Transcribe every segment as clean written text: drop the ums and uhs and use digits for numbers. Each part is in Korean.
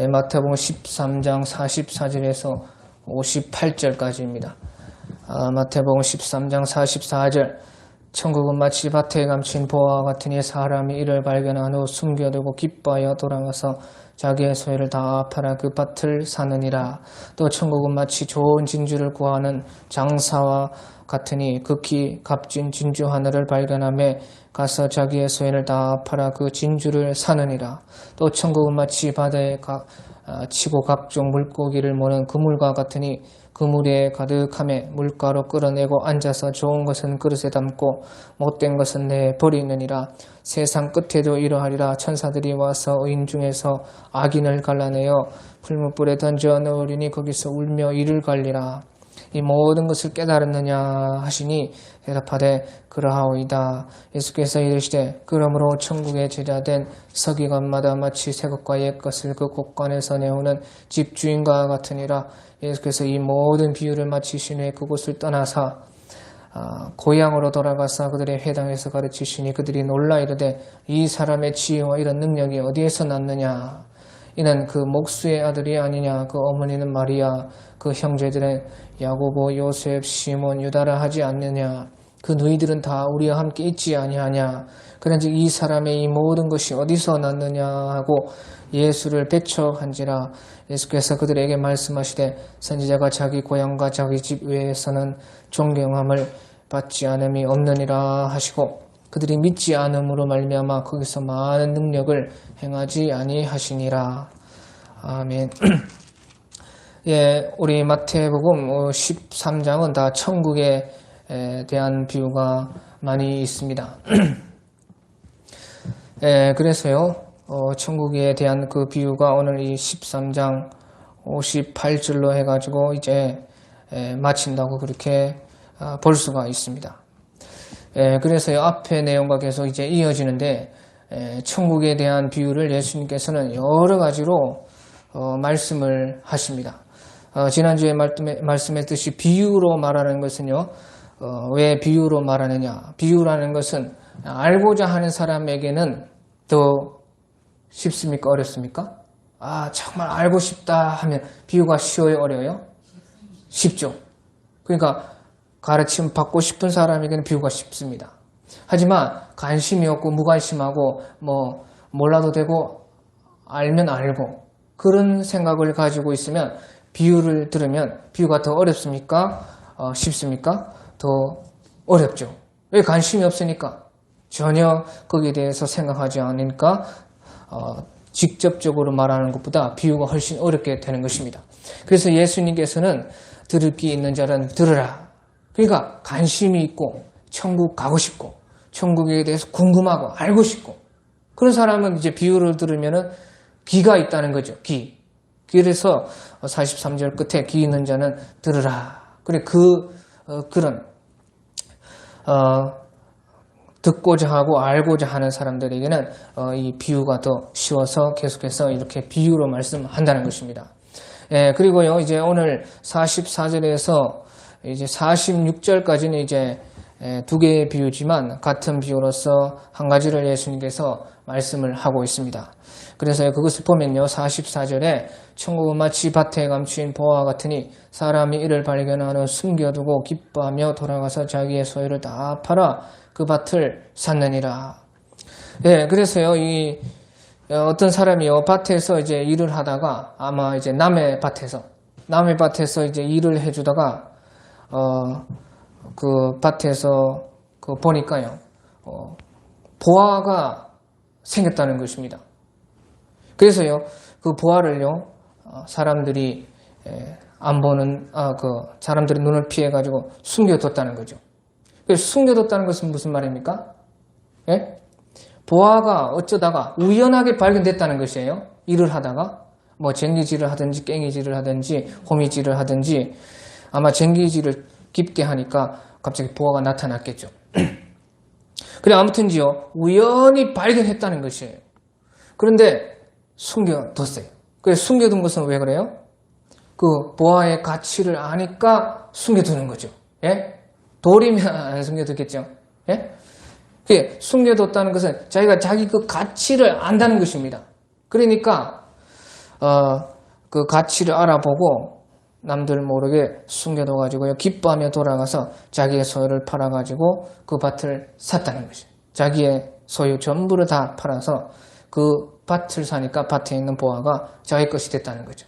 마태복음 13장 44절에서 58절까지입니다. 마태복음 13장 44절 천국은 마치 밭에 감춘 보화와 같으니 사람이 이를 발견한 후 숨겨두고 기뻐하여 돌아가서 자기의 소유를 다 팔아 그 밭을 사느니라. 또 천국은 마치 좋은 진주를 구하는 장사와 같으니 극히 값진 진주 하나를 발견하며 가서 자기의 소유를 다 팔아 그 진주를 사느니라. 또 천국은 마치 바다에 치고 각종 물고기를 모는 그물과 같으니 그물에 가득함에 물가로 끌어내고 앉아서 좋은 것은 그릇에 담고 못된 것은 내에 버리느니라. 세상 끝에도 이러하리라. 천사들이 와서 의인 중에서 악인을 갈라내어 풀무불에 던져 넣으리니 거기서 울며 이를 갈리라. 이 모든 것을 깨달았느냐 하시니 대답하되 그러하오이다. 예수께서 이르시되 그러므로 천국에 제자된 서기관마다 마치 새 것과 옛 것을 그 곳간에서 내오는 집주인과 같으니라. 예수께서 이 모든 비유를 마치신 후에 그곳을 떠나사 고향으로 돌아가서 그들의 회당에서 가르치시니 그들이 놀라 이르되 이 사람의 지혜와 이런 능력이 어디에서 났느냐. 이는 그 목수의 아들이 아니냐. 그 어머니는 마리아, 그 형제들은 야고보, 요셉, 시몬, 유다라 하지 않느냐. 그 너희들은 다 우리와 함께 있지 아니하냐. 그런즉 이 사람의 이 모든 것이 어디서 났느냐 하고 예수를 배척한지라. 예수께서 그들에게 말씀하시되 선지자가 자기 고향과 자기 집 외에서는 존경함을 받지 않음이 없느니라 하시고 그들이 믿지 않음으로 말미암아 거기서 많은 능력을 행하지 아니하시니라. 아멘. 예, 우리 마태복음 13장은 다 천국에 대한 비유가 많이 있습니다. 예, 그래서요, 천국에 대한 그 비유가 오늘 이 13장 58절로 해가지고 이제 마친다고 그렇게 볼 수가 있습니다. 그래서요, 앞의 내용과 계속 이제 이어지는데, 천국에 대한 비유를 예수님께서는 여러 가지로 말씀을 하십니다. 지난주에 말씀했듯이 비유로 말하는 것은요, 왜 비유로 말하느냐. 비유라는 것은 알고자 하는 사람에게는 더 쉽습니까? 어렵습니까? 정말 알고 싶다 하면 비유가 쉬워요? 어려워요? 쉽죠. 그러니까 가르침 받고 싶은 사람에게는 비유가 쉽습니다. 하지만 관심이 없고 무관심하고 몰라도 되고 알면 알고 그런 생각을 가지고 있으면 비유를 들으면 비유가 더 어렵습니까? 쉽습니까? 더 어렵죠. 왜? 관심이 없으니까. 전혀 거기에 대해서 생각하지 않으니까 직접적으로 말하는 것보다 비유가 훨씬 어렵게 되는 것입니다. 그래서 예수님께서는 들을 귀 있는 자는 들으라. 그러니까 관심이 있고 천국 가고 싶고 천국에 대해서 궁금하고 알고 싶고 그런 사람은 이제 비유를 들으면은 귀가 있다는 거죠. 귀. 그래서 43절 끝에 귀 있는 자는 들으라. 그래 그런 듣고자 하고 알고자 하는 사람들에게는 이 비유가 더 쉬워서 계속해서 이렇게 비유로 말씀한다는 것입니다. 그리고요 이제 오늘 44절에서 이제 46절까지는 이제 두 개의 비유지만 같은 비유로서 한 가지를 예수님께서 말씀을 하고 있습니다. 그래서 그것을 보면요 44절에 천국은 마치 밭에 감추인 보화와 같으니 사람이 이를 발견한 후 숨겨두고 기뻐하며 돌아가서 자기의 소유를 다 팔아 그 밭을 샀느니라. 그래서요 이 어떤 사람이요 밭에서 이제 일을 하다가 아마 이제 남의 밭에서 이제 일을 해주다가 그 밭에서 보니까요 보화가 생겼다는 것입니다. 그래서요 그 보화를요 사람들이 안 보는 사람들의 눈을 피해 가지고 숨겨뒀다는 거죠. 숨겨뒀다는 것은 무슨 말입니까? 보화가 어쩌다가 우연하게 발견됐다는 것이에요. 일을 하다가 쟁기질을 하든지 깽이질을 하든지 호미질을 하든지 아마 쟁기질을 깊게 하니까 갑자기 보화가 나타났겠죠. 그래 아무튼지요 우연히 발견했다는 것이에요. 그런데 숨겨뒀어요. 그 숨겨둔 것은 왜 그래요? 그 보화의 가치를 아니까 숨겨두는 거죠. 예? 돌이면 안 숨겨뒀겠죠. 예? 그 숨겨뒀다는 것은 자기가 자기 그 가치를 안다는 것입니다. 그러니까 그 가치를 알아보고 남들 모르게 숨겨둬가지고요. 기뻐하며 돌아가서 자기의 소유를 팔아가지고 그 밭을 샀다는 것이에요. 자기의 소유 전부를 다 팔아서 그 밭을 사니까 밭에 있는 보화가 자기 것이 됐다는 거죠.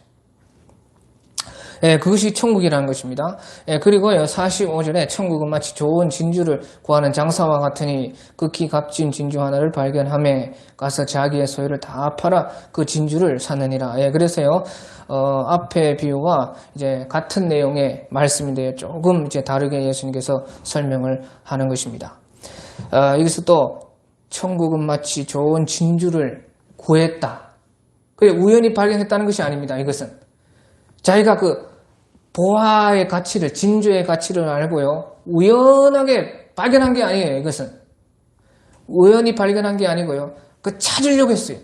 예, 그것이 천국이라는 것입니다. 예, 그리고요, 45절에 천국은 마치 좋은 진주를 구하는 장사와 같으니 극히 값진 진주 하나를 발견하매 가서 자기의 소유를 다 팔아 그 진주를 사느니라. 예, 그래서요, 앞에 비유와 이제 같은 내용의 말씀인데요, 조금 이제 다르게 예수님께서 설명을 하는 것입니다. 여기서 또 천국은 마치 좋은 진주를 구했다. 그게 우연히 발견했다는 것이 아닙니다. 이것은 자기가 그 보화의 가치를, 진주의 가치를 알고요, 우연하게 발견한 게 아니에요. 이것은 우연히 발견한 게 아니고요, 그 찾으려고 했어요.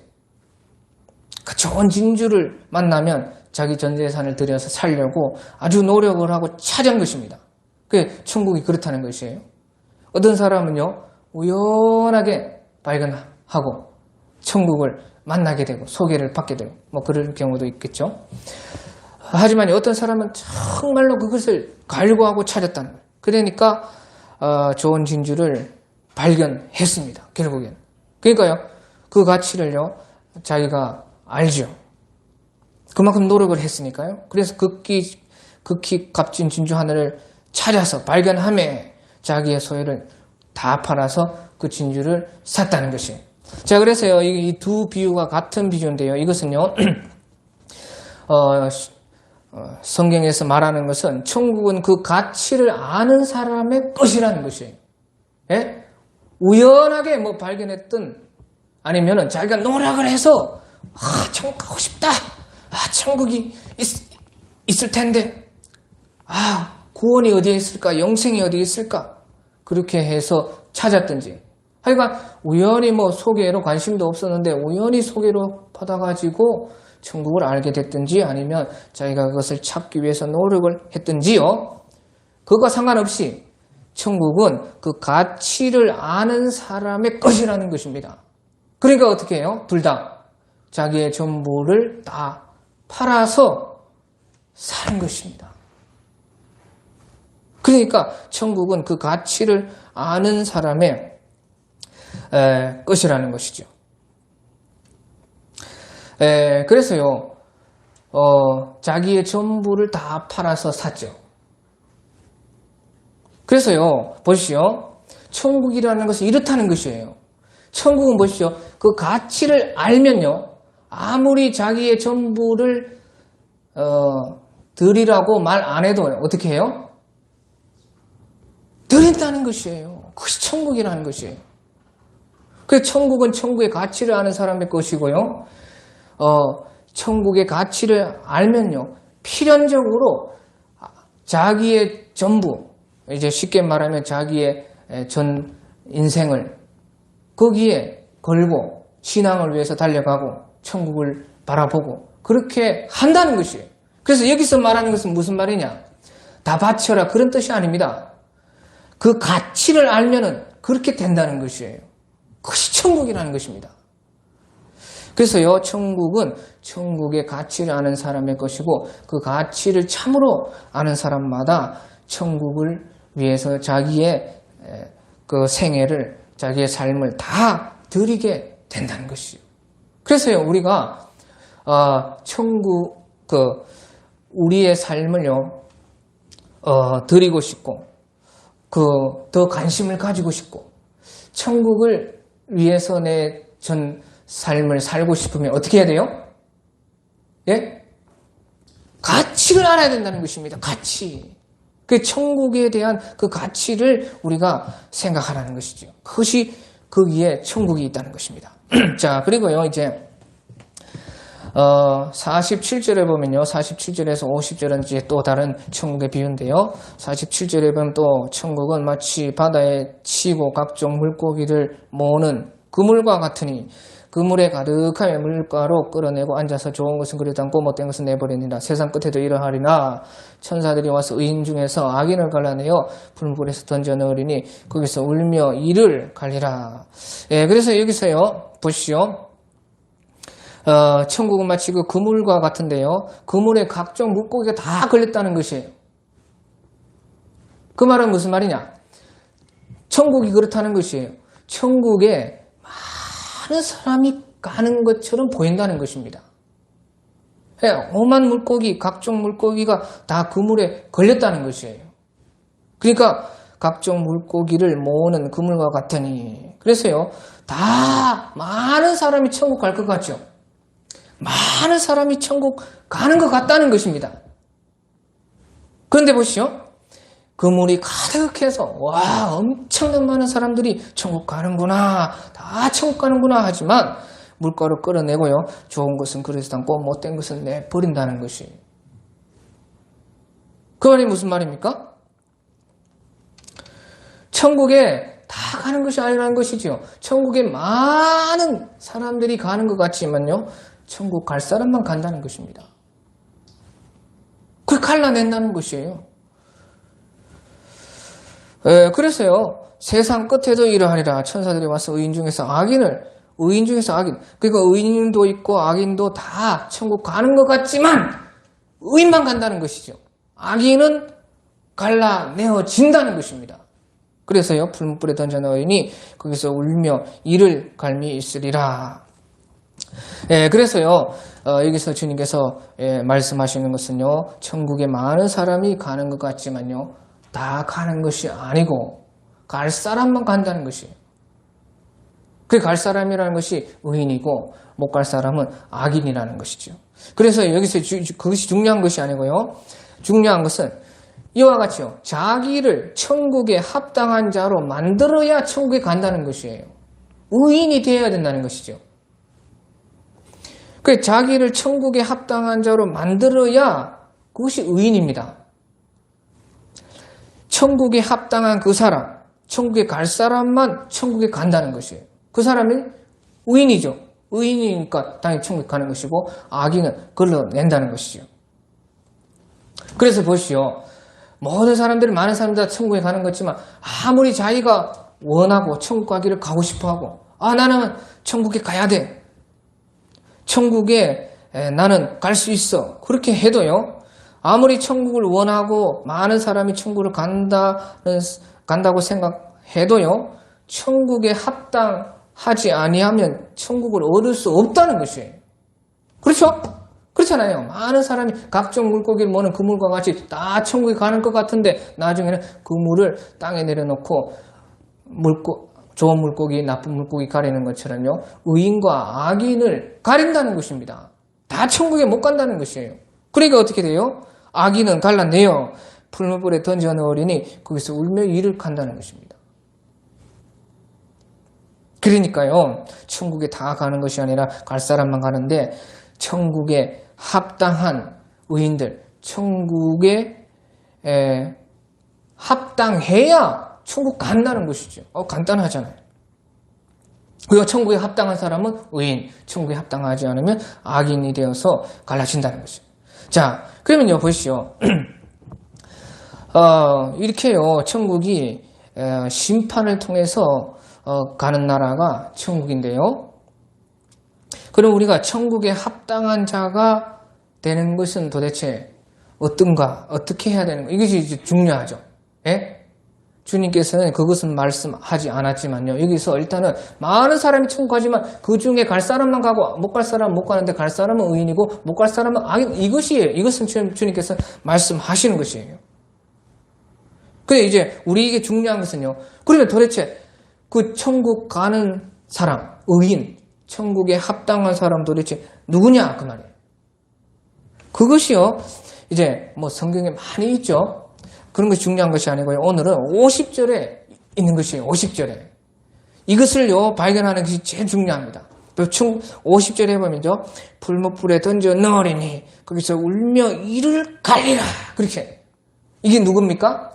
그 좋은 진주를 만나면 자기 전 재산을 들여서 살려고 아주 노력을 하고 찾은 것입니다. 그게 천국이 그렇다는 것이에요. 어떤 사람은요, 우연하게 발견하고 천국을 만나게 되고 소개를 받게 되고 뭐 그럴 경우도 있겠죠. 하지만 어떤 사람은 정말로 그것을 갈구하고 찾았다는 거예요. 그러니까 좋은 진주를 발견했습니다. 결국엔. 그러니까요, 그 가치를요, 자기가 알죠. 그만큼 노력을 했으니까요. 그래서 극히 값진 진주 하나를 찾아서 발견함에 자기의 소유를 다 팔아서 그 진주를 샀다는 것이에요. 자, 그래서요, 이 두 비유가 같은 비유인데요. 이것은요, 성경에서 말하는 것은 천국은 그 가치를 아는 사람의 것이라는 것이에요. 예? 우연하게 뭐 발견했든 아니면은 자기가 노력을 해서 천국 가고 싶다. 천국이 있을 텐데. 구원이 어디에 있을까? 영생이 어디에 있을까? 그렇게 해서 찾았든지. 하여간 우연히 뭐 소개로 관심도 없었는데 우연히 소개로 받아가지고 천국을 알게 됐든지 아니면 자기가 그것을 찾기 위해서 노력을 했든지요. 그것과 상관없이 천국은 그 가치를 아는 사람의 것이라는 것입니다. 그러니까 어떻게 해요? 둘 다 자기의 전부를 다 팔아서 사는 것입니다. 그러니까 천국은 그 가치를 아는 사람의 것이라는 것이죠. 그래서요, 자기의 전부를 다 팔아서 샀죠. 그래서요, 보시오. 천국이라는 것은 이렇다는 것이에요. 천국은 보시오. 그 가치를 알면요, 아무리 자기의 전부를 드리라고 말 안 해도 어떻게 해요? 드린다는 것이에요. 그것이 천국이라는 것이에요. 그 천국은 천국의 가치를 아는 사람의 것이고요. 천국의 가치를 알면요, 필연적으로 자기의 전부, 이제 쉽게 말하면 자기의 전 인생을 거기에 걸고 신앙을 위해서 달려가고 천국을 바라보고 그렇게 한다는 것이에요. 그래서 여기서 말하는 것은 무슨 말이냐? 다 바쳐라, 그런 뜻이 아닙니다. 그 가치를 알면은 그렇게 된다는 것이에요. 그것이 천국이라는 것입니다. 그래서요, 천국은 천국의 가치를 아는 사람의 것이고 그 가치를 참으로 아는 사람마다 천국을 위해서 자기의 그 생애를, 자기의 삶을 다 드리게 된다는 것이죠. 그래서요, 우리가 천국, 우리의 삶을요, 드리고 싶고 더 관심을 가지고 싶고 천국을 위해서 내 전 삶을 살고 싶으면 어떻게 해야 돼요? 예? 가치를 알아야 된다는 것입니다. 가치. 그 천국에 대한 그 가치를 우리가 생각하라는 것이죠. 그것이 거기에 천국이 있다는 것입니다. 자, 그리고요, 이제 47절에 보면요, 47절에서 50절은 이제 또 다른 천국의 비유인데요. 47절에 보면 또 천국은 마치 바다에 치고 각종 물고기를 모으는 그물과 같으니 그물에 가득하게 물가로 끌어내고 앉아서 좋은 것은 그릇 담고 못된 것은 내버리니라. 세상 끝에도 이러하리라. 천사들이 와서 의인 중에서 악인을 갈라내어 불불에서 던져 넣으리니 거기서 울며 이를 갈리라. 예, 그래서 여기서요 보시오. 천국은 마치 그 그물과 같은데요. 그물에 각종 물고기가 다 걸렸다는 것이에요. 그 말은 무슨 말이냐? 천국이 그렇다는 것이에요. 천국에 많은 사람이 가는 것처럼 보인다는 것입니다. 오만 물고기, 각종 물고기가 다 그물에 걸렸다는 것이에요. 그러니까 각종 물고기를 모으는 그물과 같으니. 그래서요, 다 많은 사람이 천국 갈 것 같죠? 많은 사람이 천국 가는 것 같다는 것입니다. 그런데 보시오. 그물이 가득해서 와 엄청난 많은 사람들이 천국 가는구나, 다 천국 가는구나 하지만 물가로 끌어내고요. 좋은 것은 그릇에 담고 못된 것은 내버린다는 것이. 그 말이 무슨 말입니까? 천국에 다 가는 것이 아니라는 것이지요. 천국에 많은 사람들이 가는 것 같지만요. 천국 갈 사람만 간다는 것입니다. 그걸 갈라낸다는 것이에요. 그래서요. 세상 끝에도 이러하리라. 천사들이 와서 의인 중에서 악인. 그러니까 의인도 있고 악인도 다 천국 가는 것 같지만 의인만 간다는 것이죠. 악인은 갈라내어진다는 것입니다. 그래서요. 풀무불에 던져 넣으니 거기서 울며 이를 갈미 있으리라. 그래서요. 여기서 주님께서 말씀하시는 것은요. 천국에 많은 사람이 가는 것 같지만요. 다 가는 것이 아니고 갈 사람만 간다는 것이에요. 그 갈 사람이라는 것이 의인이고 못 갈 사람은 악인이라는 것이죠. 그래서 여기서 그것이 중요한 것이 아니고요. 중요한 것은 이와 같이요. 자기를 천국에 합당한 자로 만들어야 천국에 간다는 것이에요. 의인이 되어야 된다는 것이죠. 그 자기를 천국에 합당한 자로 만들어야 그것이 의인입니다. 천국에 합당한 그 사람, 천국에 갈 사람만 천국에 간다는 것이에요. 그 사람이 의인이죠. 의인이니까 당연히 천국에 가는 것이고 악인은 걸러낸다는 것이죠. 그래서 보시오. 모든 사람들이 많은 사람들 다 천국에 가는 것이지만 아무리 자기가 원하고 천국 가기를 가고 싶어하고 나는 천국에 가야 돼. 천국에 나는 갈 수 있어. 그렇게 해도요. 아무리 천국을 원하고 많은 사람이 천국을 간다고 생각해도요. 천국에 합당하지 아니하면 천국을 얻을 수 없다는 것이에요. 그렇죠? 그렇잖아요. 많은 사람이 각종 물고기를 모는 그물과 같이 다 천국에 가는 것 같은데 나중에는 그물을 땅에 내려놓고 좋은 물고기, 나쁜 물고기 가리는 것처럼요. 의인과 악인을 가린다는 것입니다. 다 천국에 못 간다는 것이에요. 그러니까 어떻게 돼요? 악인은 갈라내어 풀무불에 던져 넣으리니 거기서 울며 이를 간다는 것입니다. 그러니까요. 천국에 다 가는 것이 아니라 갈 사람만 가는데 천국에 합당한 의인들, 천국에 합당해야 천국 간다는 것이죠. 간단하잖아요. 그리고 천국에 합당한 사람은 의인, 천국에 합당하지 않으면 악인이 되어서 갈라진다는 것이죠. 자, 그러면요, 보시오. 이렇게요, 천국이 심판을 통해서 가는 나라가 천국인데요. 그럼 우리가 천국에 합당한 자가 되는 것은 도대체 어떤가? 어떻게 해야 되는 가? 이것이 이제 중요하죠. 예? 주님께서는 그것은 말씀하지 않았지만요. 여기서 일단은 많은 사람이 천국 가지만 그 중에 갈 사람만 가고 못 갈 사람은 못 가는데 갈 사람은 의인이고 못 갈 사람은 악인. 이것은 주님께서 말씀하시는 것이에요. 근데 이제 우리에게 중요한 것은요. 그러면 도대체 그 천국 가는 사람, 의인, 천국에 합당한 사람 도대체 누구냐 그 말이에요. 그것이요. 이제 뭐 성경에 많이 있죠. 그런 것이 중요한 것이 아니고요. 오늘은 50절에 있는 것이에요. 50절에. 이것을요, 발견하는 것이 제일 중요합니다. 50절에 보면요. 풀무불에 던져 넣으리니 거기서 울며 이를 갈리라. 그렇게. 이게 누굽니까?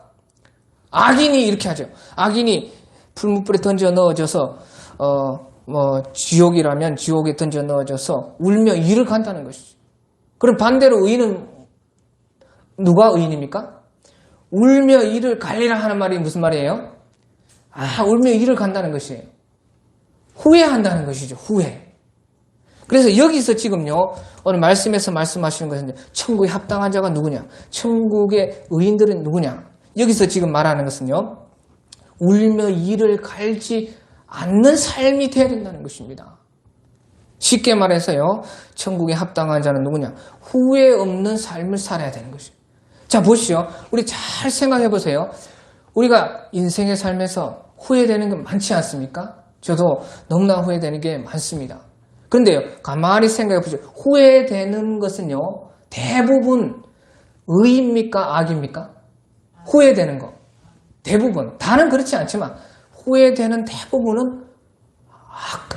악인이 이렇게 하죠. 악인이 풀무불에 던져 넣어져서 지옥이라면 지옥에 던져 넣어져서 울며 이를 간다는 것이죠. 그럼 반대로 의인은 누가 의인입니까? 울며 이를 갈리라 하는 말이 무슨 말이에요? 울며 이를 간다는 것이에요. 후회한다는 것이죠. 후회. 그래서 여기서 지금요, 오늘 말씀에서 말씀하시는 것은 천국에 합당한 자가 누구냐? 천국의 의인들은 누구냐? 여기서 지금 말하는 것은요, 울며 이를 갈지 않는 삶이 되어야 된다는 것입니다. 쉽게 말해서요, 천국에 합당한 자는 누구냐? 후회 없는 삶을 살아야 되는 것이에요. 자, 보시죠. 우리 잘 생각해 보세요. 우리가 인생의 삶에서 후회되는 게 많지 않습니까? 저도 너무나 후회되는 게 많습니다. 그런데요, 가만히 생각해 보시죠. 후회되는 것은요, 대부분 의입니까? 악입니까? 후회되는 거. 대부분. 다는 그렇지 않지만, 후회되는 대부분은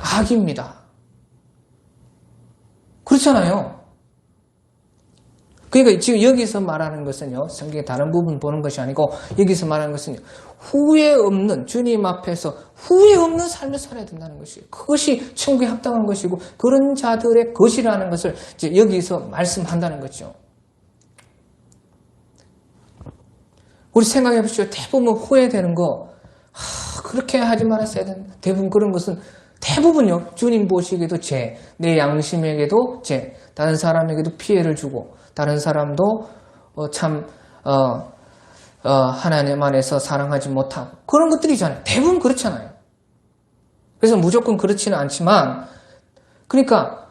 악입니다. 그렇잖아요. 그러니까 지금 여기서 말하는 것은요, 성경의 다른 부분 보는 것이 아니고, 여기서 말하는 것은요, 후회 없는, 주님 앞에서 후회 없는 삶을 살아야 된다는 것이에요. 그것이 천국에 합당한 것이고, 그런 자들의 것이라는 것을 이제 여기서 말씀한다는 거죠. 우리 생각해 보시죠. 대부분 후회되는 거, 그렇게 하지 말았어야 된다. 대부분 그런 것은, 대부분요, 주님 보시기에도 죄, 내 양심에게도 죄, 다른 사람에게도 피해를 주고, 다른 사람도 하나님 안에서 사랑하지 못하고 그런 것들이잖아요. 대부분 그렇잖아요. 그래서 무조건 그렇지는 않지만, 그러니까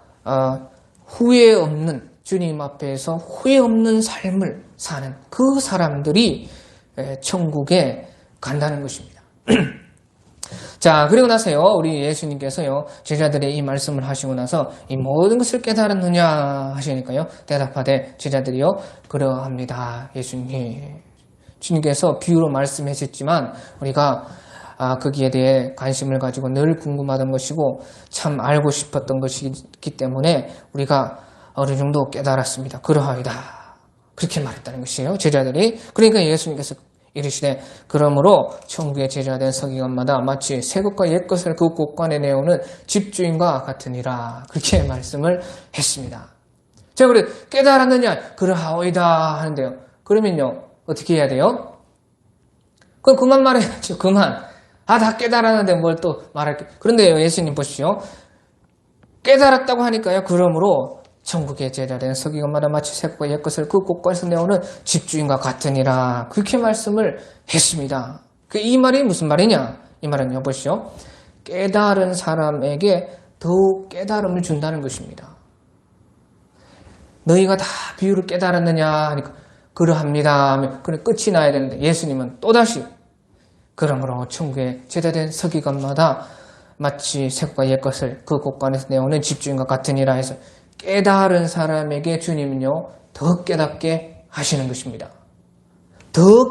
후회 없는, 주님 앞에서 후회 없는 삶을 사는 그 사람들이 천국에 간다는 것입니다. 자, 그리고 나서요, 우리 예수님께서요, 제자들의 이 말씀을 하시고 나서 이 모든 것을 깨달았느냐 하시니까요, 대답하되 제자들이요, 그러합니다. 주님께서 비유로 말씀하셨지만, 우리가 거기에 대해 관심을 가지고 늘 궁금하던 것이고, 참 알고 싶었던 것이기 때문에 우리가 어느 정도 깨달았습니다. 그러하이다. 그렇게 말했다는 것이에요, 제자들이. 그러니까 예수님께서 이르시되 그러므로 천국의 제자된 서기관마다 마치 새 것과 옛 것을 그 곳간에 내오는 집주인과 같으니라. 그렇게 말씀을 했습니다. 자, 그래 깨달았느냐? 그러하오이다 하는데요. 그러면요, 어떻게 해야 돼요? 그럼 그만 말해야죠. 그만. 다 깨달았는데 뭘 또 말할게. 그런데요, 예수님 보시죠. 깨달았다고 하니까요. 그러므로 천국의 제자된 서기관마다 마치 새 것과 옛 것을 그 곳간에서 내오는 집주인과 같으니라. 그렇게 말씀을 했습니다. 이 말이 무슨 말이냐? 이 말은요, 보시죠. 깨달은 사람에게 더욱 깨달음을 준다는 것입니다. 너희가 다 비유를 깨달았느냐 하니까 그러합니다 하면 그래 끝이 나야 되는데, 예수님은 또다시 그러므로 천국의 제자된 서기관마다 마치 새 것과 옛 것을 그 곳간에서 내오는 집주인과 같으니라 해서 깨달은 사람에게 주님은요, 더 깨닫게 하시는 것입니다. 더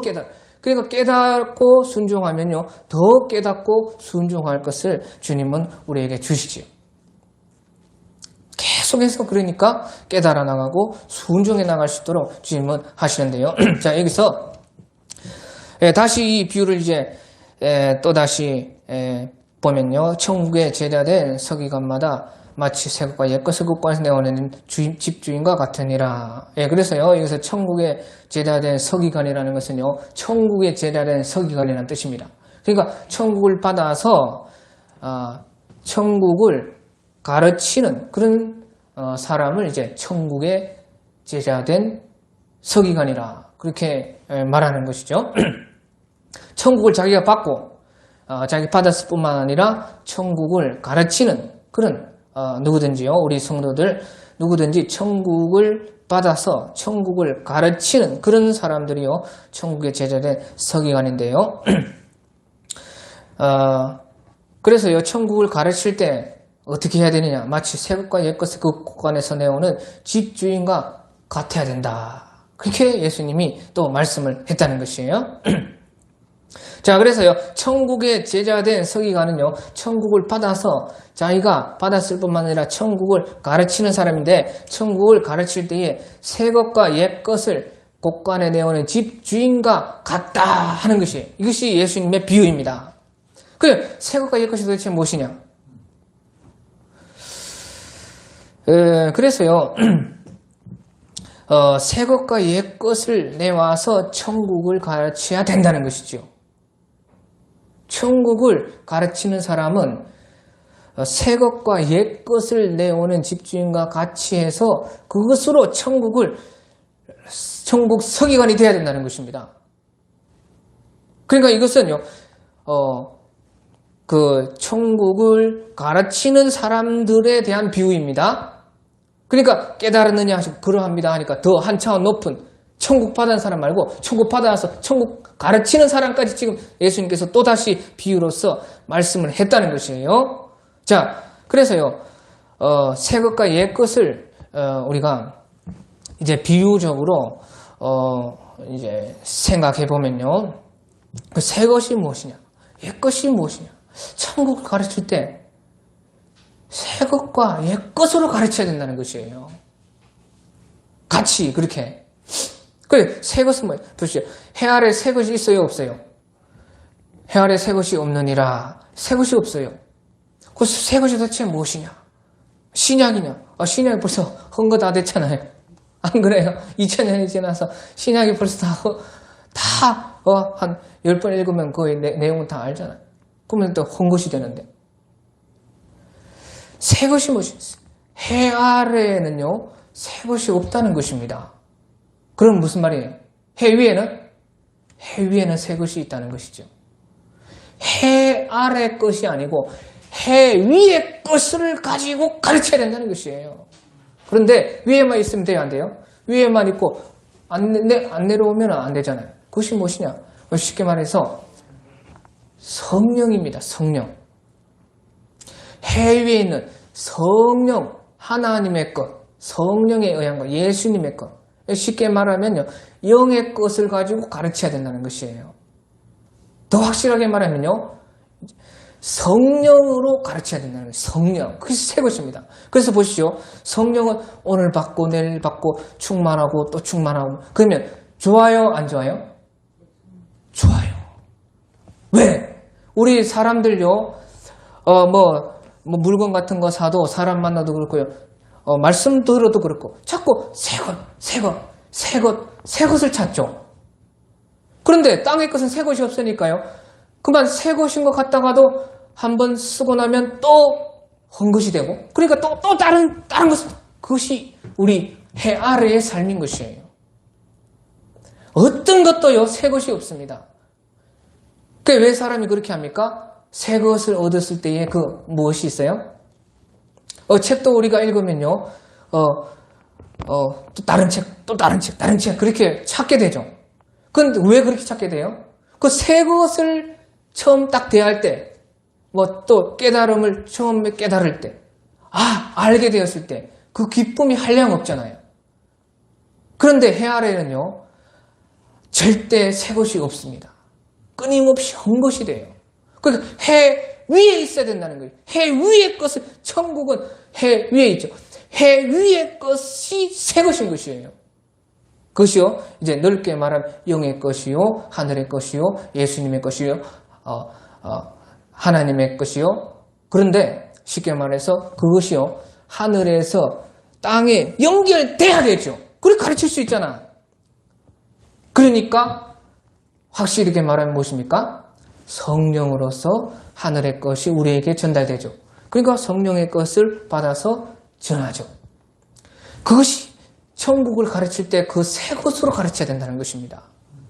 그러니까 깨닫고 순종하면요, 더 깨닫고 순종할 것을 주님은 우리에게 주시지요. 계속해서 그러니까 깨달아 나가고 순종해 나갈 수 있도록 주님은 하시는데요. 자, 여기서 다시 이 비유를 이제 또다시 보면요, 천국의 제자된 서기관마다 마치 새 것과 옛 것을 곳간에서 내오는 집주인과 같으니라. 그래서요, 여기서 천국의 제자된 서기관이라는 것은요, 천국의 제자된 서기관이라는 뜻입니다. 그러니까 천국을 받아서 천국을 가르치는 그런 사람을 이제 천국의 제자된 서기관이라, 그렇게 말하는 것이죠. 천국을 자기가 받고 자기 받았을 뿐만 아니라 천국을 가르치는 그런 누구든지요, 우리 성도들 누구든지 천국을 받아서 천국을 가르치는 그런 사람들이요, 천국의 제자된 서기관인데요. 그래서요, 천국을 가르칠 때 어떻게 해야 되느냐? 마치 새 것과 옛 것을 그 곳간에서 내오는 집주인과 같아야 된다. 그렇게 예수님이 또 말씀을 했다는 것이에요. 자, 그래서요, 천국의 제자된 서기관은요, 천국을 받아서 자기가 받았을 뿐만 아니라 천국을 가르치는 사람인데, 천국을 가르칠 때에 새 것과 옛 것을 곳간에 내오는 집주인과 같다 하는 것이에요. 이것이 예수님의 비유입니다. 새 것과 옛 것이 도대체 무엇이냐? 그래서요, 새 것과 옛 것을 내와서 천국을 가르쳐야 된다는 것이죠. 천국을 가르치는 사람은 새 것과 옛 것을 내오는 집주인과 같이 해서 그것으로 천국 서기관이 되어야 된다는 것입니다. 그러니까 이것은요, 그 천국을 가르치는 사람들에 대한 비유입니다. 그러니까 깨달았느냐 하시고 그러합니다 하니까 더 한 차원 높은 천국 받은 사람 말고 천국 받아서 천국 가르치는 사람까지 지금 예수님께서 또다시 비유로서 말씀을 했다는 것이에요. 자, 그래서요, 새 것과 옛 것을 우리가 이제 비유적으로 이제 생각해 보면요, 그 새 것이 무엇이냐, 옛 것이 무엇이냐. 천국을 가르칠 때 새 것과 옛 것으로 가르쳐야 된다는 것이에요. 같이 그렇게. 그래, 새 것은 뭐예요? 보시죠. 해 아래 새 것이 있어요, 없어요? 해 아래 새 것이 없느니라. 새 것이 없어요. 그 새 것이 도대체 무엇이냐? 신약이냐? 신약이 벌써 헌거 다 됐잖아요. 안 그래요? 2000년이 지나서 신약이 벌써 한 10번 읽으면 거의 내용은 다 알잖아요. 그러면 또 헌것이 되는데. 새 것이 무엇이냐? 해 아래에는요, 새 것이 없다는 것입니다. 그럼 무슨 말이에요? 해 위에는 새 것이 있다는 것이죠. 해 아래 것이 아니고 해 위의 것을 가지고 가르쳐야 된다는 것이에요. 그런데 위에만 있으면 돼요, 안 돼요? 위에만 있고 안 내려오면 안 되잖아요. 그것이 무엇이냐? 쉽게 말해서 성령입니다. 성령. 해 위에 있는 성령, 하나님의 것, 성령에 의한 것, 예수님의 것. 쉽게 말하면요, 영의 것을 가지고 가르쳐야 된다는 것이에요. 더 확실하게 말하면요, 성령으로 가르쳐야 된다는 거예요. 성령. 그것이 새 것입니다. 그래서 보시죠. 성령은 오늘 받고 내일 받고 충만하고 또 충만하고. 그러면 좋아요, 안 좋아요? 좋아요. 왜? 우리 사람들요, 물건 같은 거 사도 사람 만나도 그렇고요. 말씀 들어도 그렇고 자꾸 새 것을 찾죠. 그런데 땅의 것은 새 것이 없으니까요. 그만 새 것인 것 같다가도 한번 쓰고 나면 또 헛것이 되고, 그러니까 또 다른 것은, 그것이 우리 해 아래의 삶인 것이에요. 어떤 것도요, 새 것이 없습니다. 그게 왜 사람이 그렇게 합니까? 새 것을 얻었을 때에 무엇이 있어요? 책도 우리가 읽으면요, 또 다른 책, 그렇게 찾게 되죠. 그런데 왜 그렇게 찾게 돼요? 그 새 것을 처음 딱 대할 때, 또 깨달음을 처음에 깨달을 때, 알게 되었을 때, 그 기쁨이 한량없잖아요. 그런데 해 아래는요, 절대 새 것이 없습니다. 끊임없이 헛것이 돼요. 그러니까 해 위에 있어야 된다는 거예요. 해 위의 것을, 천국은 해 위에 있죠. 해 위의 것이 새 것인 것이에요. 그것이요, 이제 넓게 말하면 영의 것이요, 하늘의 것이요, 예수님의 것이요, 하나님의 것이요. 그런데 쉽게 말해서 그것이요, 하늘에서 땅에 연결돼야 되죠. 그렇게 가르칠 수 있잖아. 그러니까 확실하게 말하면 무엇입니까? 성령으로서 하늘의 것이 우리에게 전달되죠. 그러니까 성령의 것을 받아서 전하죠. 그것이 천국을 가르칠 때 그 새 것으로 가르쳐야 된다는 것입니다.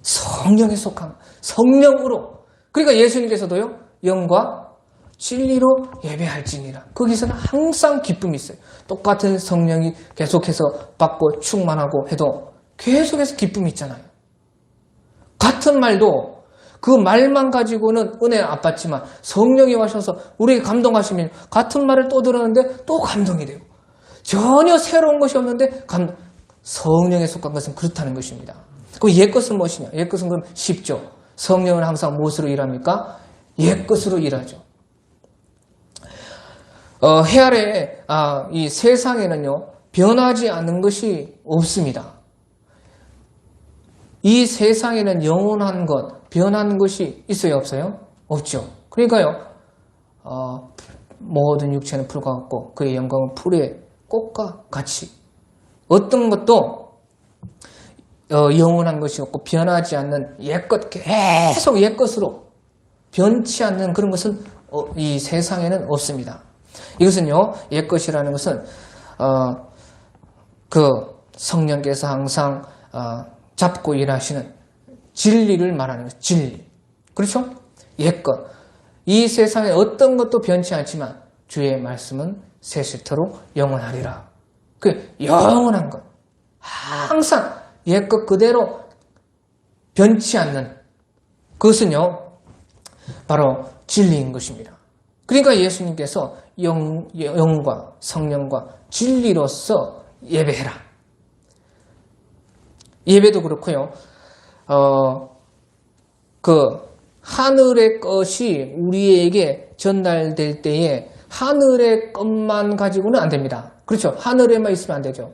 성령에 속한 성령으로. 그러니까 예수님께서도요, 영과 진리로 예배할지니라. 거기서는 항상 기쁨이 있어요. 똑같은 성령이 계속해서 받고 충만하고 해도 계속해서 기쁨이 있잖아요. 같은 말도 그 말만 가지고는 은혜 안 받지만 성령이 와셔서 우리에게 감동하시면 같은 말을 또 들었는데 또 감동이 되고, 전혀 새로운 것이 없는데 성령에 속한 것은 그렇다는 것입니다. 그 옛 것은 무엇이냐? 옛 것은 그럼 쉽죠. 성령은 항상 무엇으로 일합니까? 옛 것으로 일하죠. 해 아래 이 세상에는요, 변하지 않는 것이 없습니다. 이 세상에는 영원한 것, 변하는 것이 있어요, 없어요? 없죠. 그러니까요, 모든 육체는 풀과 같고 그의 영광은 풀에 꽃과 같이 어떤 것도 영원한 것이 없고 변하지 않는 옛것, 계속 옛것으로 변치 않는 그런 것은 이 세상에는 없습니다. 이것은요, 옛것이라는 것은 그 성령께서 항상 잡고 일하시는 진리를 말하는 거죠. 진리. 그렇죠? 옛것. 이 세상에 어떤 것도 변치 않지만 주의 말씀은 세세토록 영원하리라. 그 영원한 것. 항상 옛것 그대로 변치 않는 그것은요, 바로 진리인 것입니다. 그러니까 예수님께서 영과 성령과 진리로서 예배해라. 예배도 그렇고요. 그 하늘의 것이 우리에게 전달될 때에 하늘의 것만 가지고는 안 됩니다. 그렇죠? 하늘에만 있으면 안 되죠.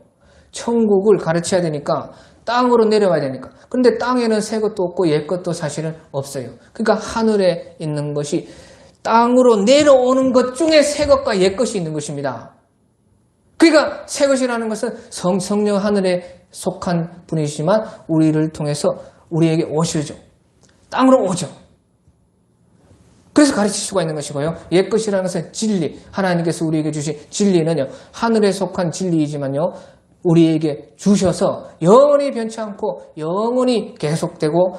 천국을 가르쳐야 되니까 땅으로 내려와야 되니까. 그런데 땅에는 새 것도 없고 옛 것도 사실은 없어요. 그러니까 하늘에 있는 것이 땅으로 내려오는 것 중에 새 것과 옛 것이 있는 것입니다. 그러니까 새 것이라는 것은 성령 하늘에 속한 분이시지만 우리를 통해서 우리에게 오시죠. 땅으로 오죠. 그래서 가르칠 수가 있는 것이고요. 옛 것이라는 것은 진리. 하나님께서 우리에게 주신 진리는요, 하늘에 속한 진리이지만요, 우리에게 주셔서 영원히 변치 않고 영원히 계속되고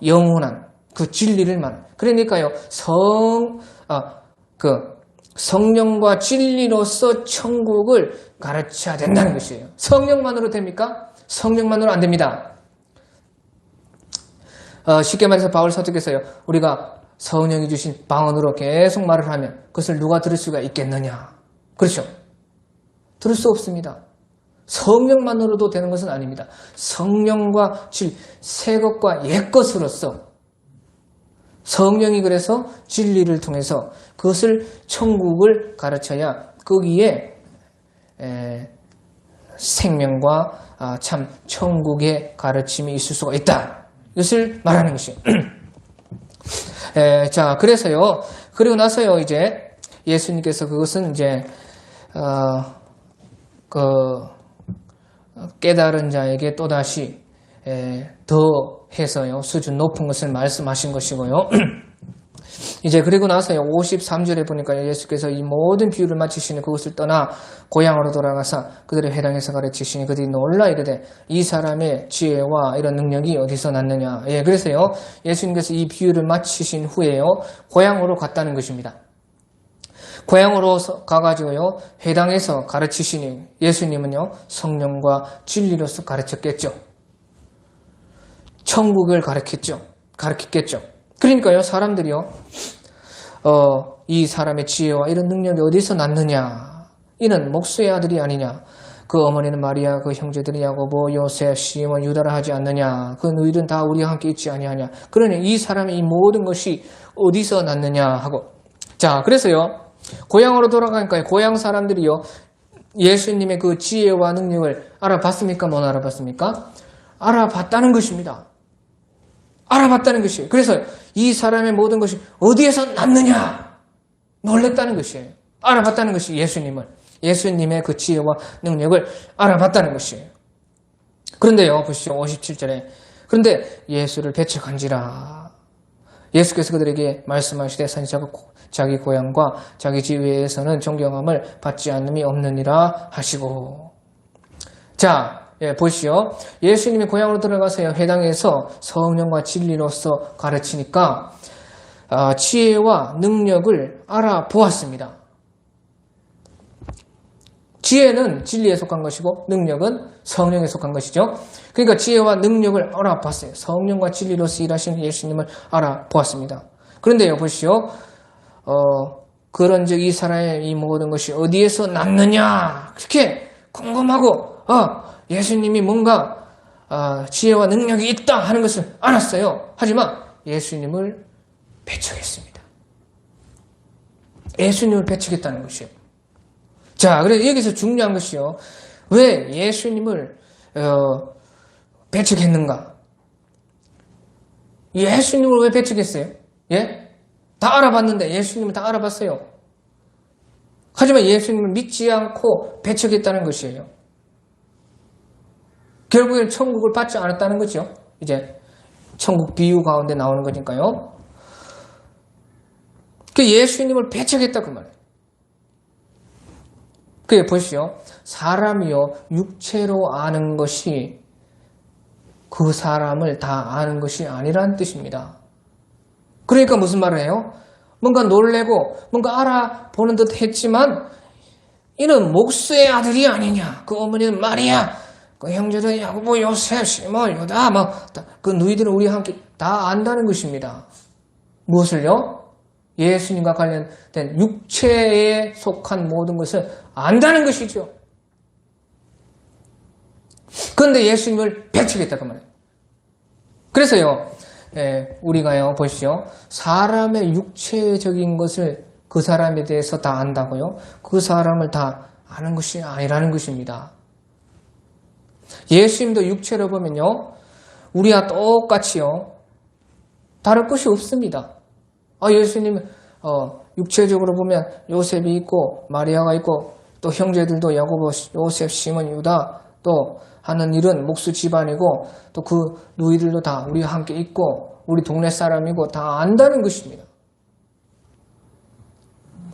영원한 그 진리를 말합니다. 그러니까요, 성령과 진리로서 천국을 가르쳐야 된다는 것이에요. 성령만으로 됩니까? 성령만으로 안 됩니다. 쉽게 말해서 바울 서적에서요, 우리가 성령이 주신 방언으로 계속 말을 하면 그것을 누가 들을 수가 있겠느냐? 그렇죠? 들을 수 없습니다. 성령만으로도 되는 것은 아닙니다. 성령과 새 것과 옛 것으로서 성령이 그래서 진리를 통해서 그것을 천국을 가르쳐야 거기에 생명과 참 천국의 가르침이 있을 수가 있다. 이것을 말하는 것이에요. 자, 그래서요. 그리고 나서요, 이제 예수님께서 그것은 이제 깨달은 자에게 또다시 더 해서요, 수준 높은 것을 말씀하신 것이고요. 이제 그리고 나서요, 53절에 보니까 예수께서 이 모든 비유를 마치시니 그것을 떠나 고향으로 돌아가서 그들의 회당에서 가르치시니 그들이 놀라 이르되 이 사람의 지혜와 이런 능력이 어디서 났느냐. 예, 그래서요, 예수님께서 이 비유를 마치신 후에요, 고향으로 갔다는 것입니다. 고향으로 가가지고요, 회당에서 가르치시니 예수님은요, 성령과 진리로서 가르쳤겠죠. 천국을 가르쳤겠죠. 그러니까요, 사람들이요, 이 사람의 지혜와 이런 능력이 어디서 났느냐? 이는 목수의 아들이 아니냐? 그 어머니는 마리아, 그 형제들이 야고보, 요셉, 시몬, 유다라 하지 않느냐? 그 너희들은 다 우리와 함께 있지 아니하냐? 그러니 이 사람의 이 모든 것이 어디서 났느냐 하고. 자, 그래서요, 고향으로 돌아가니까 고향 사람들이요, 예수님의 그 지혜와 능력을 알아봤습니까? 못 알아봤습니까? 알아봤다는 것입니다. 알아봤다는 것이에요. 그래서 이 사람의 모든 것이 어디에서 났느냐? 놀랬다는 것이에요. 알아봤다는 것이 예수님의 그 지혜와 능력을 알아봤다는 것이에요. 그런데요, 보시죠. 57절에. 그런데 예수를 배척한지라. 예수께서 그들에게 말씀하시되 자기 고향과 자기 지위에서는 존경함을 받지 않음이 없느니라 하시고. 자, 예, 보시오. 예수님이 고향으로 들어가서 회당에서 성령과 진리로서 가르치니까 지혜와 능력을 알아보았습니다. 지혜는 진리에 속한 것이고 능력은 성령에 속한 것이죠. 그러니까 지혜와 능력을 알아봤어요. 성령과 진리로서 일하시는 예수님을 알아보았습니다. 그런데요, 보시오. 그런즉 이 사람의 이 모든 것이 어디에서 났느냐? 그렇게 궁금하고 예수님이 뭔가 지혜와 능력이 있다 하는 것을 알았어요. 하지만 예수님을 배척했습니다. 예수님을 배척했다는 것이에요. 자, 그래서 여기서 중요한 것이요. 왜 예수님을 배척했는가? 예수님을 왜 배척했어요? 예? 다 알아봤는데 예수님을 다 알아봤어요. 하지만 예수님을 믿지 않고 배척했다는 것이에요. 결국엔 천국을 받지 않았다는 거죠. 이제 천국 비유 가운데 나오는 거니까요. 그 예수님을 배척했다 그 말이에요. 그게 보시오. 사람이요 육체로 아는 것이 그 사람을 다 아는 것이 아니라는 뜻입니다. 그러니까 무슨 말을 해요? 뭔가 놀래고 뭔가 알아보는 듯 했지만 이는 목수의 아들이 아니냐. 그 어머니는 마리아, 그 형제들 야고보, 요셉, 시몬, 유다 그 누이들은 우리와 함께 다 안다는 것입니다. 무엇을요? 예수님과 관련된 육체에 속한 모든 것을 안다는 것이죠. 그런데 예수님을 배척했다 그 말이에요. 그래서요, 우리가요, 보시죠. 사람의 육체적인 것을 그 사람에 대해서 다 안다고요? 그 사람을 다 아는 것이 아니라는 것입니다. 예수님도 육체로 보면요, 우리와 똑같이요, 다를 것이 없습니다. 예수님은 육체적으로 보면 요셉이 있고 마리아가 있고 또 형제들도 야고보, 요셉, 시몬, 유다 또 하는 일은 목수 집안이고 또 그 누이들도 다 우리와 함께 있고 우리 동네 사람이고 다 안다는 것입니다.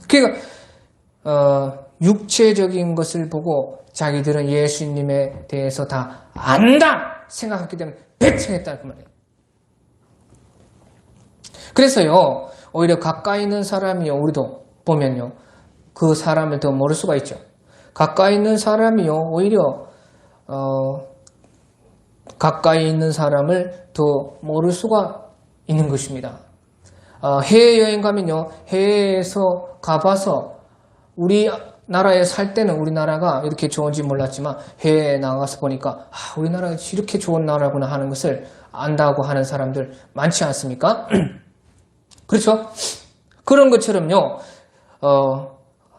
그러니까 육체적인 것을 보고 자기들은 예수님에 대해서 다 안다 생각했기 때문에 배척했다는 그 말이에요. 그래서요, 오히려 가까이 있는 사람이요, 우리도 보면요, 그 사람을 더 모를 수가 있죠. 가까이 있는 사람이요, 오히려 가까이 있는 사람을 더 모를 수가 있는 것입니다. 해외여행 가면요, 해외에서 가봐서 우리나라에 살 때는 우리나라가 이렇게 좋은지 몰랐지만 해외에 나가서 보니까 우리나라가 이렇게 좋은 나라구나 하는 것을 안다고 하는 사람들 많지 않습니까? 그렇죠? 그런 것처럼요,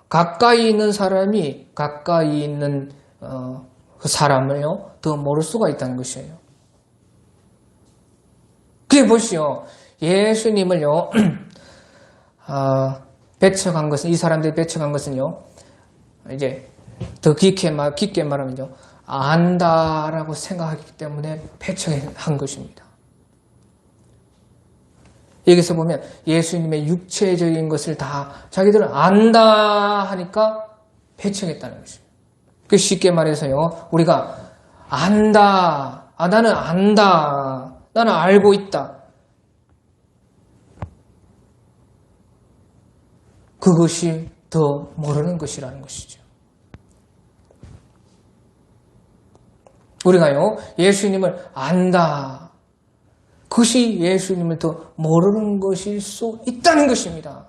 가까이 있는 사람이 가까이 있는 그 사람을요, 더 모를 수가 있다는 것이에요. 그게 보시오. 예수님을요, 배척한 것은, 이 사람들이 배척한 것은요, 이제 더 깊게 말하면요, 안다라고 생각하기 때문에 배척한 것입니다. 여기서 보면 예수님의 육체적인 것을 다 자기들은 안다 하니까 배척했다는 것입니다. 쉽게 말해서요, 우리가 안다, 나는 안다, 나는 알고 있다. 그것이 더 모르는 것이라는 것이죠. 우리가요, 예수님을 안다. 그것이 예수님을 더 모르는 것일 수 있다는 것입니다.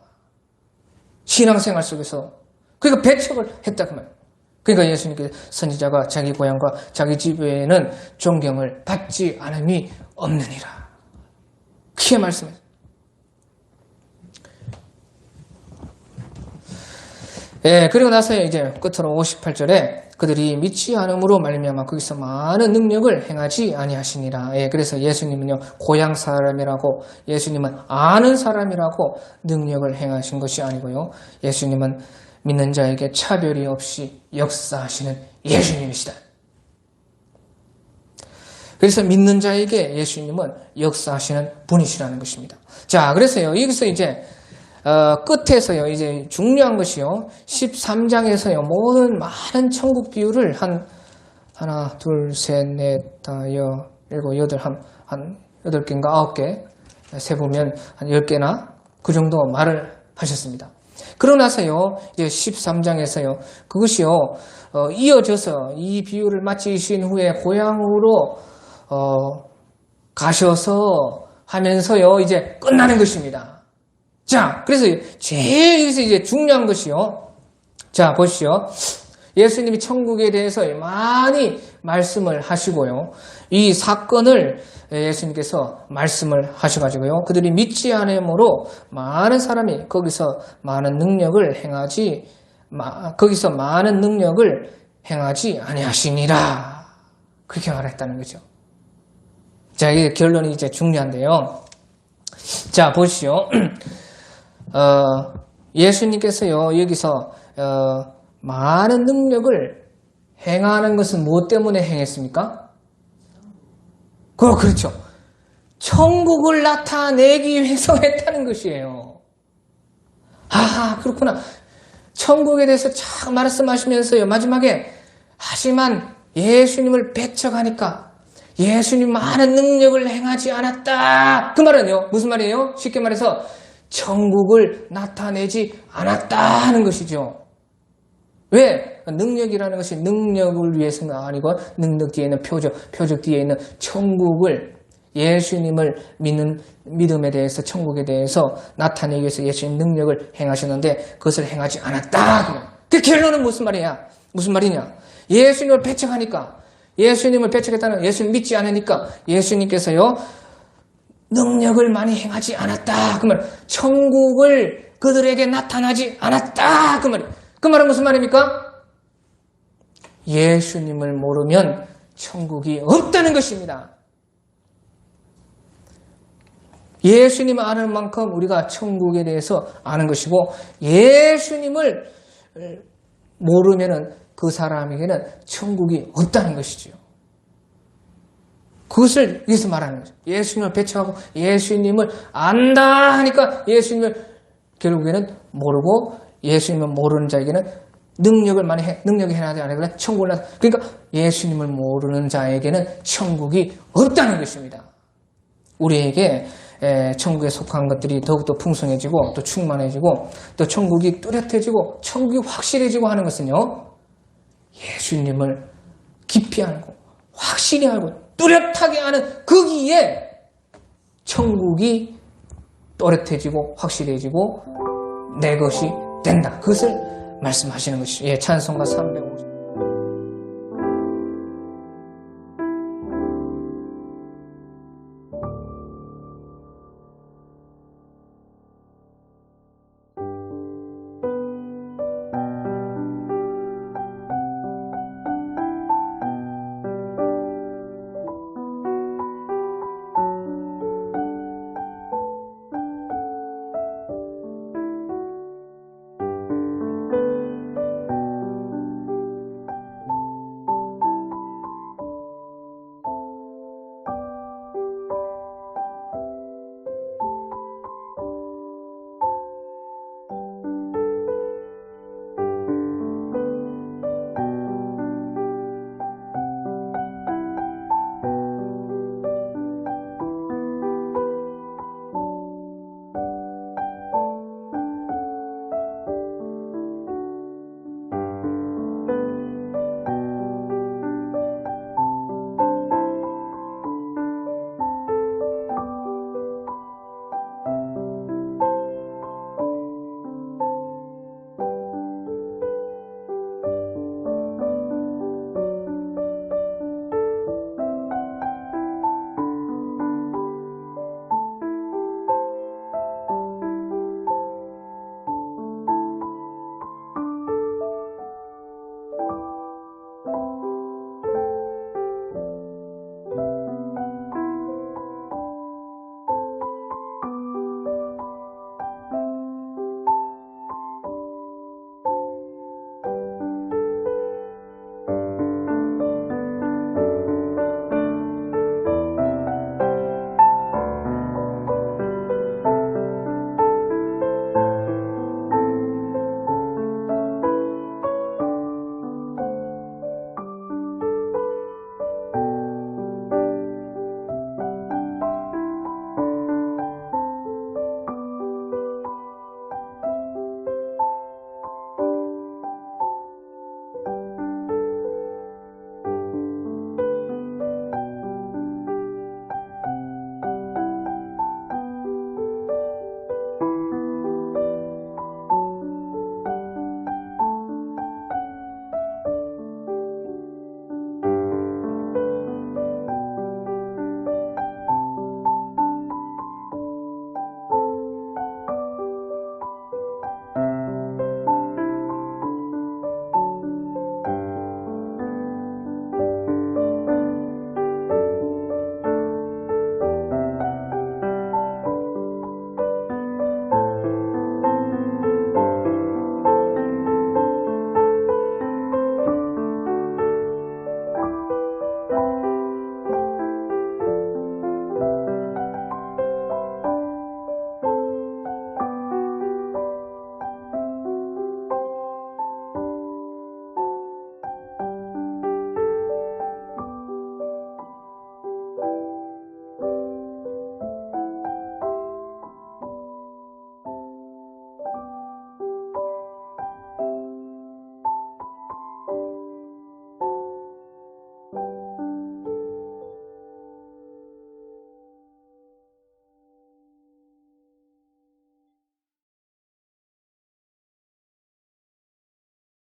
신앙생활 속에서. 그러니까 배척을 했다 그 말이에요. 그러니까 예수님께서 선지자가 자기 고향과 자기 집에는 존경을 받지 않음이 없느니라. 그렇게 말씀했어요. 그리고 나서 이제 끝으로 58절에 그들이 믿지 않음으로 말미암아 거기서 많은 능력을 행하지 아니하시니라. 그래서 예수님은요, 고향 사람이라고, 예수님은 아는 사람이라고 능력을 행하신 것이 아니고요, 예수님은 믿는 자에게 차별이 없이 역사하시는 예수님이시다. 그래서 믿는 자에게 예수님은 역사하시는 분이시라는 것입니다. 자, 그래서요, 여기서 이제 끝에서요, 이제 중요한 것이요, 13장에서요, 모든 많은 천국 비유를 하나, 둘, 셋, 넷, 다, 일곱, 여덟, 한 8개인가 9개, 세보면 한 10개나 그 정도 말을 하셨습니다. 그러고 나서요, 이제 13장에서요, 그것이요, 이어져서 이 비유를 마치신 후에 고향으로, 가셔서 하면서요, 이제 끝나는 것입니다. 자, 그래서 제일 여기서 이제 중요한 것이요. 자, 보시죠. 예수님이 천국에 대해서 많이 말씀을 하시고요. 이 사건을 예수님께서 말씀을 하셔가지고요. 그들이 믿지 않음으로 많은 사람이 거기서 많은 능력을 행하지 아니하시니라. 그렇게 말했다는 거죠. 자, 이게 결론이 이제 중요한데요. 자, 보시죠. 예수님께서요, 여기서 많은 능력을 행하는 것은 무엇 때문에 행했습니까? 그렇죠. 천국을 나타내기 위해서 했다는 것이에요. 그렇구나. 천국에 대해서 쫙 말씀하시면서요. 마지막에 하지만 예수님을 배척하니까 예수님 많은 능력을 행하지 않았다. 그 말은요. 무슨 말이에요? 쉽게 말해서 천국을 나타내지 않았다 하는 것이죠. 왜? 능력이라는 것이 능력을 위해서가 아니고 능력 뒤에 있는 표적 뒤에 있는 천국을 예수님을 믿는 믿음에 대해서 천국에 대해서 나타내기 위해서 예수님 능력을 행하셨는데 그것을 행하지 않았다. 그 결론은 무슨 말이야? 무슨 말이냐? 예수님을 배척하니까 예수님을 배척했다는 예수님 믿지 않으니까 예수님께서요 능력을 많이 행하지 않았다. 그 말, 천국을 그들에게 나타나지 않았다. 그 말은 무슨 말입니까? 예수님을 모르면 천국이 없다는 것입니다. 예수님을 아는 만큼 우리가 천국에 대해서 아는 것이고 예수님을 모르면 그 사람에게는 천국이 없다는 것이죠. 그것을 여기서 말하는 거죠. 예수님을 배척하고 예수님을 안다 하니까 예수님을 결국에는 모르고 예수님을 모르는 자에게는 능력이 해나지 않으면 천국을 나타. 그러니까 예수님을 모르는 자에게는 천국이 없다는 것입니다. 우리에게 천국에 속한 것들이 더욱더 풍성해지고 또 충만해지고 또 천국이 뚜렷해지고 천국이 확실해지고 하는 것은요. 예수님을 깊이 알고 확실히 알고 뚜렷하게 아는 거기에 천국이 또렷해지고 확실해지고 내 것이 된다. 그것을 말씀하시는 것이죠. 찬송가 350.